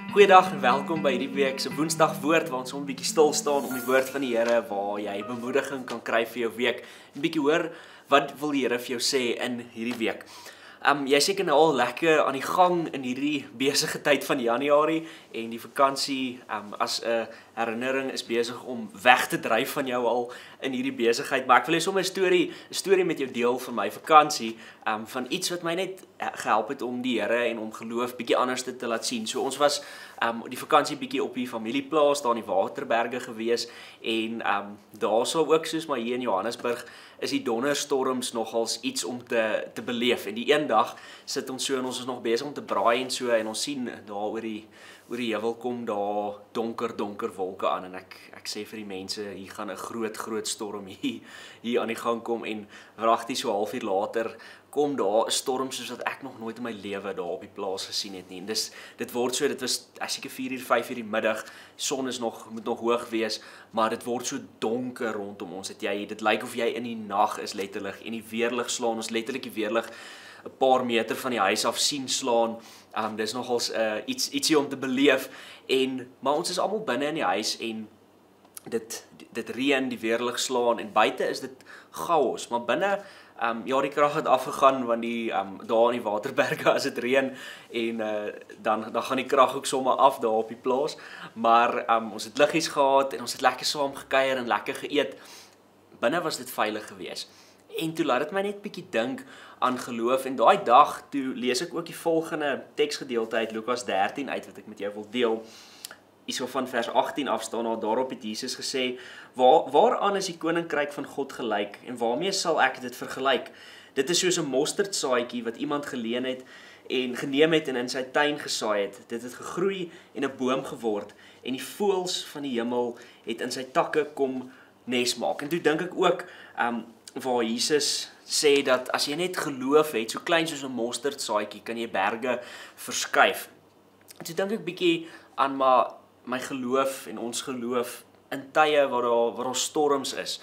Goeiedag en welkom by hierdie week se Woensdag woord waar ons 'n bietjie stil staan om die woord van die Here waar jy bemoediging kan kry vir jou week. 'n Bietjie hoor wat wil die Here vir jou sê in hierdie week. Jy seker nou al lekker aan die gang in hierdie besige tyd van Januarie en die vakansie as 'n herinnering is besig om weg te dryf van jou al in hierdie besigheid. Maar ek wil hê sommer 'n storie met jou deel van my vakansie, van iets wat my net gehelp het om die Here en om geloof bietjie anders te laat sien. So ons was die vakansie bietjie op die familieplaas daar in die Waterberge gewees en daar sou ook soos maar hier in Johannesburg is die donderstorms nogals iets om te beleef. En die een dag sit ons so en ons is nog besig om te braai en so en ons sien daar oor die heuwel kom daar donker wolke aan en ek sê vir die mense hier gaan 'n groot storm hier aan die gang kom en wragtig so 'n halfuur later kom daar 'n storm soos wat ek nog nooit in my lewe daar op die plaas gesien het nie. En dit word so, dit was seker 4:00, 5:00 die middag. Die son moet nog hoog wees, maar dit word so donker rondom ons. Dit lyk of jy in die nag is letterlik en die weerlig slaan ons letterlik die weerlig 'n paar meter van die huis af sien slaan. Dis nogals ietsie om te beleef maar ons is almal binne in die huis en dit reën, die weerlig slaan en buite is dit chaos, maar binne die krag het afgegaan want daar in die Waterberge as dit reën en dan gaan die krag ook sommer af daar op die plaas, maar ons het liggies gehad en ons het lekker saam gekuier en lekker geëet. Binne was dit veilig geweest. En toe laat dit my net bietjie dink aan geloof en daai dag toe lees ek ook die volgende teksgedeelte uit Lukas 13 uit wat ek met jou wil deel. Hierso van vers 18 af staan daarop het Jesus gesê: Waaraan is die koninkryk van God gelyk en waarmee sal ek dit vergelyk? Dit is soos 'n mosterdsaadjie wat iemand geneem het en in sy tuin gesaai het. Dit het gegroei en 'n boom geword en die voëls van die hemel het in sy takke kom nes maak. En toe dink ek ook waar Jesus sê dat as jy net geloof het, so klein soos 'n mosterdsaadjie, kan jy berge verskuif. En toe dink ek bietjie aan my geloof en ons geloof in tye waar daar storms is.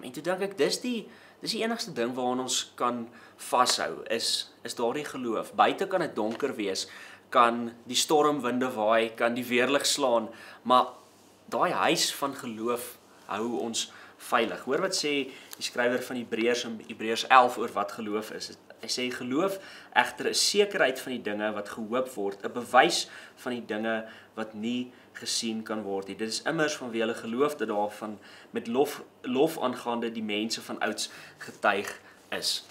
En toe dink ek dis die enigste ding waaraan ons kan vashou is daardie geloof. Buite kan dit donker wees, kan die stormwinde waai, kan die weerlig slaan, maar daai huis van geloof hou ons veilig. Hoor wat sê die skrywer van Hebreërs in Hebreërs 11 oor wat geloof is. Hy sê geloof egter 'n sekerheid van die dinge wat gehoop word, 'n bewys van die dinge wat nie gesien kan word nie. Dit is immers vanweë hulle geloof dat daarvan met lof aangaande die mense van ouds getuig is.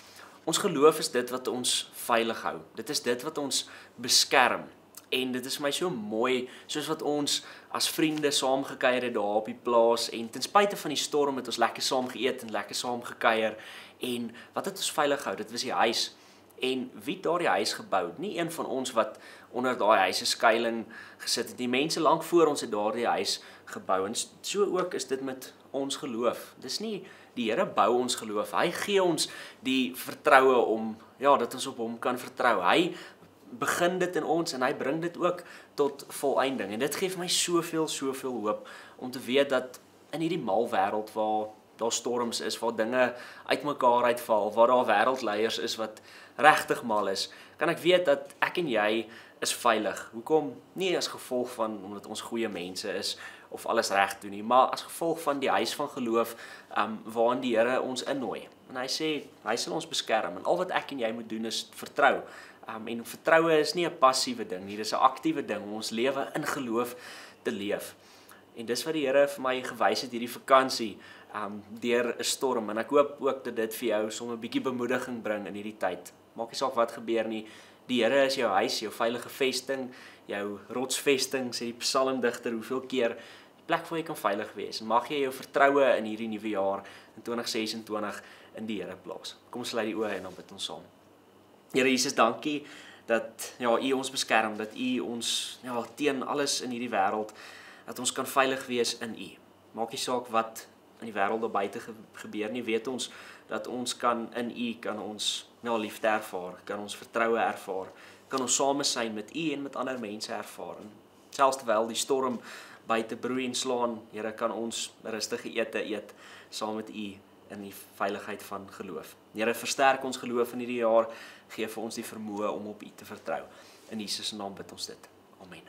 Ons geloof is dit wat ons veilig hou. Dit is dit wat ons beskerm. En dit is my so mooi, soos wat ons as vriende saam gekuier het daar op die plaas en ten spyte van die storm het ons lekker saam geëet en lekker saam gekuier en wat het ons veilig gehou? Dit was die huis. En wie het daardie huis gebou? Nie een van ons wat onder daai huis se skuilings gesit het. Die mense lank voor ons het daardie huis gebou en so ook is dit met ons geloof. Dis nie die Here bou ons geloof. Hy gee ons die vertroue dat ons op hom kan vertrou. Hy begin dit in ons en hy bring dit ook tot volëinding. En dit gee vir my soveel hoop om te weet dat in hierdie mal wêreld waar daar storms is, waar dinge uitmekaar uitval, waar daar wêreldleiers is wat regtig mal is, kan ek weet dat ek en jy is veilig. Hoekom? Nie as gevolg van omdat ons goeie mense is of alles reg doen nie, maar as gevolg van die huis van geloof waarin die Here ons innooi. En hy sê hy sal ons beskerm en al wat ek en jy moet doen is vertrou. En vertroue is nie 'n passiewe ding nie, dis 'n aktiewe ding om ons lewe in geloof te leef. En dis wat die Here vir my gewys het hierdie vakansie deur 'n storm en ek hoop ook dat dit vir jou sommer 'n bietjie bemoediging bring in hierdie tyd. Maak nie saak wat gebeur nie. Die Here is jou huis, jou veilige vesting, jou rotsvesting, sê die psalmdigter hoeveel keer, die plek waar jy kan veilig wees. En mag jy jou vertroue in hierdie nuwe jaar in 2026 in die Here plaas. Kom ons sluit die oë en dan bid ons saam. Here Jesus, dankie dat U ons beskerm, dat U ons teen alles in hierdie wêreld, dat ons kan veilig wees in U. Maak nie saak wat in die wêreld daar buite gebeur nie, weet ons dat ons in U kan ons liefde ervaar, kan ons vertroue ervaar, kan ons samesyn met U en met ander mense ervaar. En selfs terwyl die storm buite broei en slaan, Here, kan ons rustige ete eet saam met U in die veiligheid van geloof. Here, versterk ons geloof in hierdie jaar, gee vir ons die vermoë om op U te vertrou. In Jesus se naam bid ons dit. Amen.